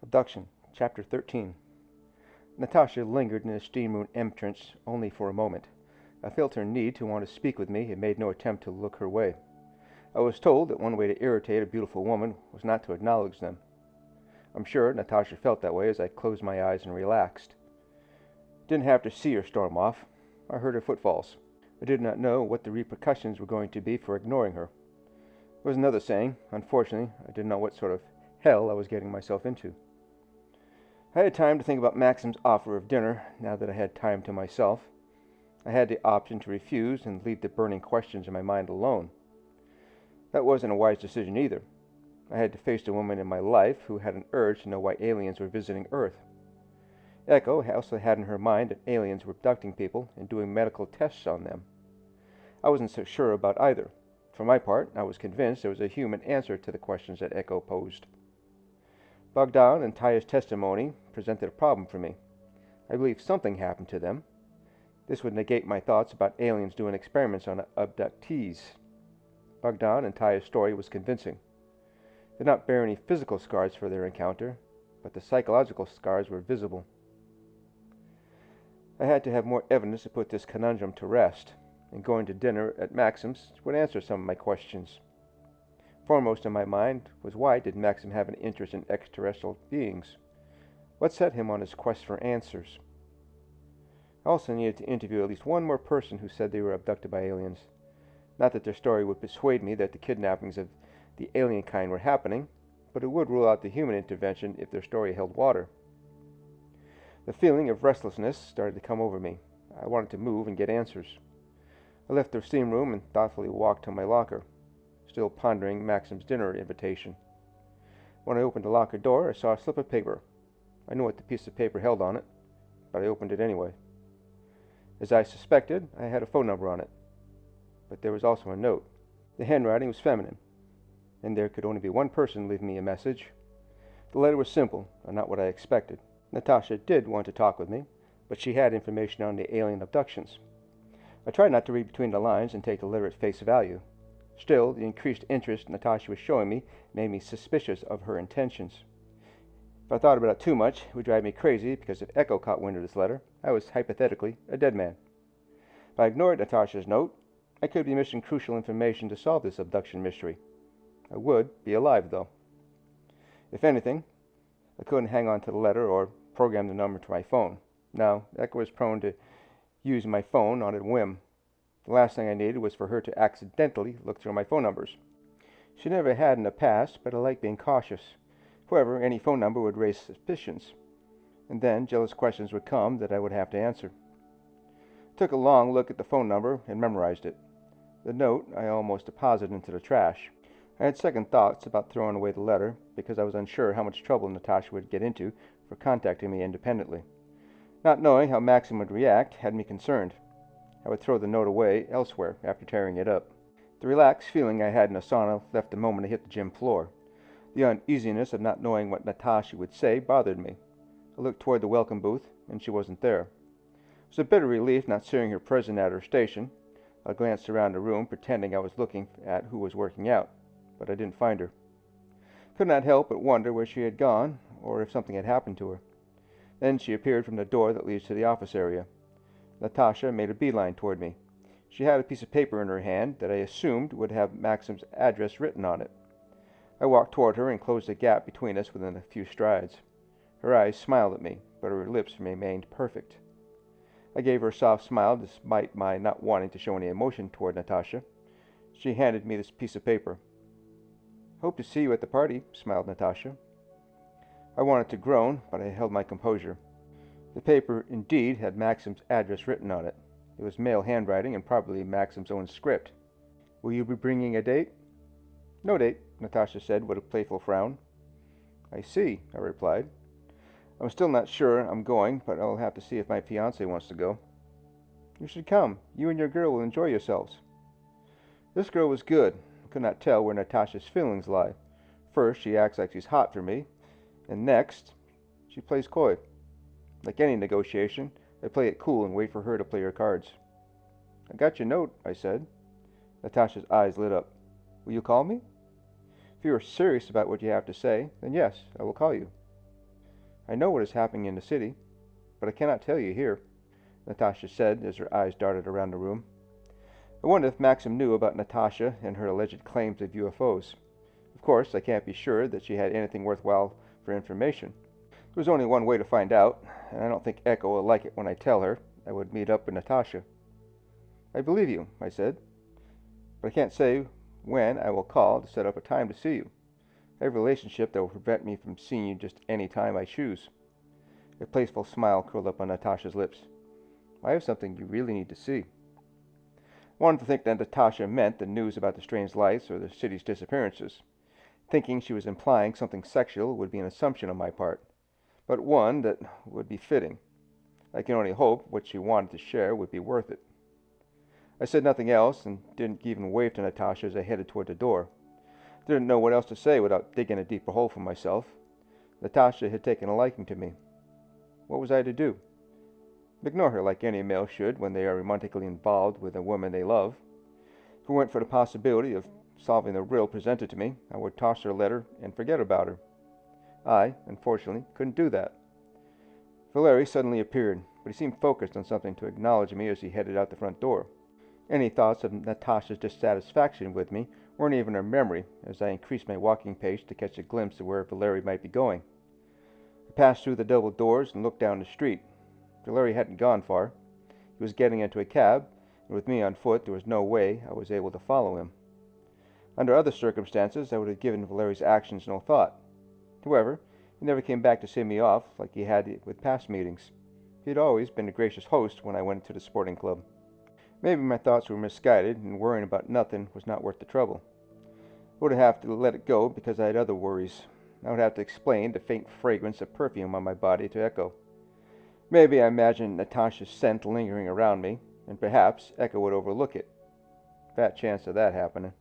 Abduction, Chapter 13. Natasha lingered in the steam room entrance only for a moment. I felt her need to want to speak with me and made no attempt to look her way. I was told that one way to irritate a beautiful woman was not to acknowledge them. I'm sure Natasha felt that way as I closed my eyes and relaxed. Didn't have to see her storm off. I heard her footfalls. I did not know what the repercussions were going to be for ignoring her. There was another saying. Unfortunately, I didn't know what sort of hell I was getting myself into. I had time to think about Maxim's offer of dinner now that I had time to myself. I had the option to refuse and leave the burning questions in my mind alone. That wasn't a wise decision either. I had to face the woman in my life who had an urge to know why aliens were visiting Earth. Echo also had in her mind that aliens were abducting people and doing medical tests on them. I wasn't so sure about either. For my part, I was convinced there was a human answer to the questions that Echo posed. Bogdan and Taya's testimony presented a problem for me. I believe something happened to them. This would negate my thoughts about aliens doing experiments on abductees. Bogdan and Taya's story was convincing. They did not bear any physical scars for their encounter, but the psychological scars were visible. I had to have more evidence to put this conundrum to rest, and going to dinner at Maxim's would answer some of my questions. Foremost in my mind was, why did Maxim have an interest in extraterrestrial beings? What set him on his quest for answers? I also needed to interview at least one more person who said they were abducted by aliens. Not that their story would persuade me that the kidnappings of the alien kind were happening, but it would rule out the human intervention if their story held water. The feeling of restlessness started to come over me. I wanted to move and get answers. I left the steam room and thoughtfully walked to my locker, still pondering Maxim's dinner invitation. When I opened the locker door, I saw a slip of paper. I knew what the piece of paper held on it, but I opened it anyway. As I suspected, I had a phone number on it, but there was also a note. The handwriting was feminine, and there could only be one person leaving me a message. The letter was simple, and not what I expected. Natasha did want to talk with me, but she had information on the alien abductions. I tried not to read between the lines and take the letter at face value. Still, the increased interest Natasha was showing me made me suspicious of her intentions. If I thought about it too much, it would drive me crazy, because if Echo caught wind of this letter, I was hypothetically a dead man. If I ignored Natasha's note, I could be missing crucial information to solve this abduction mystery. I would be alive, though. If anything, I couldn't hang on to the letter or program the number to my phone. Now, Echo was prone to using my phone on a whim. The last thing I needed was for her to accidentally look through my phone numbers. She never had in the past, but I like being cautious. However, any phone number would raise suspicions, and then jealous questions would come that I would have to answer. I took a long look at the phone number and memorized it. The note I almost deposited into the trash. I had second thoughts about throwing away the letter, because I was unsure how much trouble Natasha would get into for contacting me independently. Not knowing how Maxim would react had me concerned. I would throw the note away elsewhere after tearing it up. The relaxed feeling I had in the sauna left the moment I hit the gym floor. The uneasiness of not knowing what Natasha would say bothered me. I looked toward the welcome booth, and she wasn't there. It was a bitter relief not seeing her present at her station. I glanced around the room, pretending I was looking at who was working out, but I didn't find her. Could not help but wonder where she had gone, or if something had happened to her. Then she appeared from the door that leads to the office area. Natasha made a beeline toward me. She had a piece of paper in her hand that I assumed would have Maxim's address written on it. I walked toward her and closed the gap between us within a few strides. Her eyes smiled at me, but her lips remained perfect. I gave her a soft smile despite my not wanting to show any emotion toward Natasha. She handed me this piece of paper. "Hope to see you at the party," smiled Natasha. I wanted to groan, but I held my composure. The paper indeed had Maxim's address written on it. It was male handwriting and probably Maxim's own script. "Will you be bringing a date?" "No date," Natasha said with a playful frown. "I see," I replied. "I'm still not sure I'm going, but I'll have to see if my fiancé wants to go." "You should come. You and your girl will enjoy yourselves." This girl was good. I could not tell where Natasha's feelings lie. First, she acts like she's hot for me, and next, she plays coy. Like any negotiation, I play it cool and wait for her to play her cards. "I got your note," I said. Natasha's eyes lit up. "Will you call me?" "If you are serious about what you have to say, then yes, I will call you." I know what is happening in the city, but I cannot tell you here, Natasha said as her eyes darted around the room. I wondered if Maxim knew about Natasha and her alleged claims of UFOs. Of course, I can't be sure that she had anything worthwhile for information. There was only one way to find out, and I don't think Echo will like it when I tell her I would meet up with Natasha. I believe you, I said, but I can't say when I will call to set up a time to see you. I have a relationship that will prevent me from seeing you just any time I choose. A playful smile curled up on Natasha's lips. I have something you really need to see. I wanted to think that Natasha meant the news about the strange lights or the city's disappearances. Thinking she was implying something sexual would be an assumption on my part, but one that would be fitting. I can only hope what she wanted to share would be worth it. I said nothing else and didn't even wave to Natasha as I headed toward the door. Didn't know what else to say without digging a deeper hole for myself. Natasha had taken a liking to me. What was I to do? Ignore her like any male should when they are romantically involved with a woman they love. If it weren't for the possibility of solving the riddle presented to me, I would toss her a letter and forget about her. I, unfortunately, couldn't do that. Valeri suddenly appeared, but he seemed focused on something to acknowledge me as he headed out the front door. Any thoughts of Natasha's dissatisfaction with me weren't even in her memory as I increased my walking pace to catch a glimpse of where Valeri might be going. I passed through the double doors and looked down the street. Valeri hadn't gone far. He was getting into a cab, and with me on foot there was no way I was able to follow him. Under other circumstances I would have given Valeri's actions no thought. However, he never came back to see me off like he had with past meetings. He had always been a gracious host when I went to the sporting club. Maybe my thoughts were misguided, and worrying about nothing was not worth the trouble. I would have to let it go because I had other worries. I would have to explain the faint fragrance of perfume on my body to Echo. Maybe I imagined Natasha's scent lingering around me, and perhaps Echo would overlook it. Fat chance of that happening.